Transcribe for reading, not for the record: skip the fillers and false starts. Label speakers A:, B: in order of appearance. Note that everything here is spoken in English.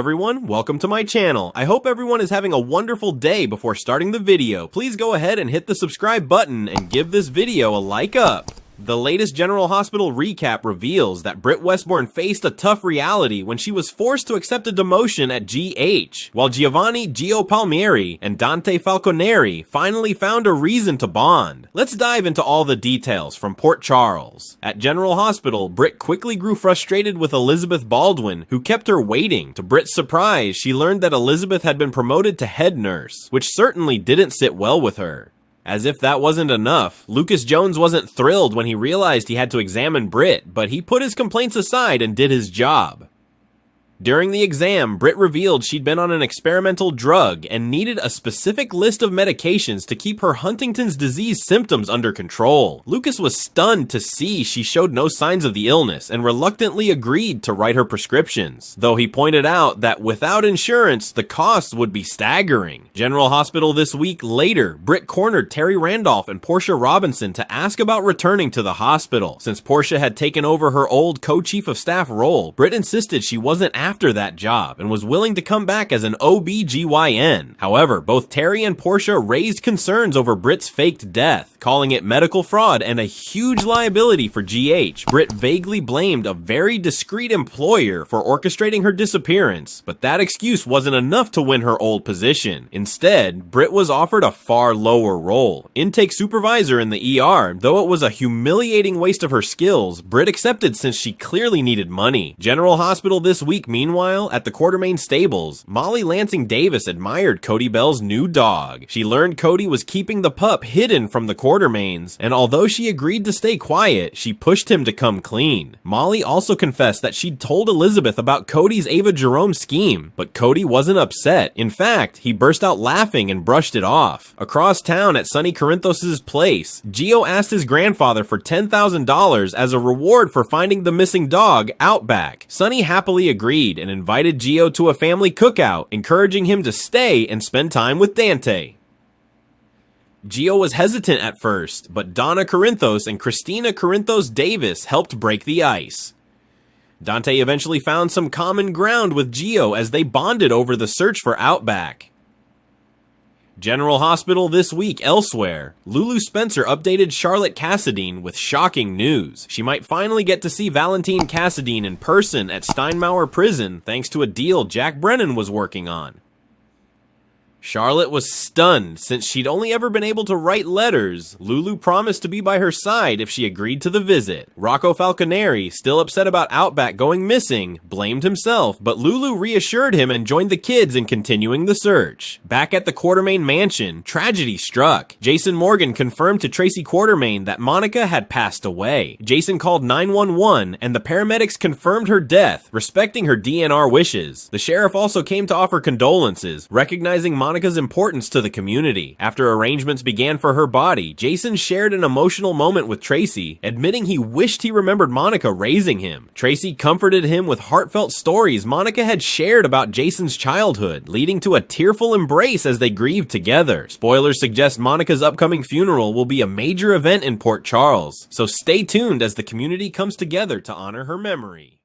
A: everyone, welcome to my channel. I hope everyone is having a wonderful day. Before starting the video, please go ahead and hit the subscribe button and give this video a like up. The latest General Hospital recap reveals that Britt Westbourne faced a tough reality when she was forced to accept a demotion at GH, while Giovanni Gio Palmieri and Dante Falconeri finally found a reason to bond. Let's dive into all the details from Port Charles. At General Hospital, Britt quickly grew frustrated with Elizabeth Baldwin, who kept her waiting. To Britt's surprise, she learned that Elizabeth had been promoted to head nurse, which certainly didn't sit well with her. As if that wasn't enough, Lucas Jones wasn't thrilled when he realized he had to examine Britt, but he put his complaints aside and did his job. During the exam, Britt revealed she'd been on an experimental drug and needed a specific list of medications to keep her Huntington's disease symptoms under control. Lucas was stunned to see she showed no signs of the illness and reluctantly agreed to write her prescriptions, though he pointed out that without insurance, the costs would be staggering. General Hospital this week later, Britt cornered Terry Randolph and Portia Robinson to ask about returning to the hospital. Since Portia had taken over her old co-chief of staff role, Britt insisted she wasn't after that job and was willing to come back as an OB-GYN. However, both Terry and Portia raised concerns over Britt's faked death, calling it medical fraud and a huge liability for GH. Britt vaguely blamed a very discreet employer for orchestrating her disappearance, but that excuse wasn't enough to win her old position. Instead, Britt was offered a far lower role, intake supervisor in the ER. Though it was a humiliating waste of her skills, Britt accepted since she clearly needed money. General Hospital this week, meanwhile, at the Quartermain stables, Molly Lansing Davis admired Cody Bell's new dog. She learned Cody was keeping the pup hidden from the Quartermains, and although she agreed to stay quiet, she pushed him to come clean. Molly also confessed that she'd told Elizabeth about Cody's Ava Jerome scheme, but Cody wasn't upset. In fact, he burst out laughing and brushed it off. Across town at Sonny Corinthos' place, Gio asked his grandfather for $10,000 as a reward for finding the missing dog Outback. Sonny happily agreed and invited Gio to a family cookout, encouraging him to stay and spend time with Dante. Gio was hesitant at first, but Donna Corinthos and Christina Corinthos Davis helped break the ice. Dante eventually found some common ground with Gio as they bonded over the search for Outback. General Hospital this week elsewhere, Lulu Spencer updated Charlotte Cassadine with shocking news. She might finally get to see Valentine Cassadine in person at Steinmauer Prison thanks to a deal Jack Brennan was working on. Charlotte was stunned since she'd only ever been able to write letters. Lulu promised to be by her side if she agreed to the visit. Rocco Falconeri, still upset about Outback going missing, blamed himself, but Lulu reassured him and joined the kids in continuing the search. Back at the Quartermain mansion, tragedy struck. Jason Morgan confirmed to Tracy Quartermain that Monica had passed away. Jason called 911 and the paramedics confirmed her death, respecting her DNR wishes. The sheriff also came to offer condolences, recognizing Monica's importance to the community. After arrangements began for her body, Jason shared an emotional moment with Tracy, admitting he wished he remembered Monica raising him. Tracy comforted him with heartfelt stories Monica had shared about Jason's childhood, leading to a tearful embrace as they grieved together. Spoilers suggest Monica's upcoming funeral will be a major event in Port Charles, so stay tuned as the community comes together to honor her memory.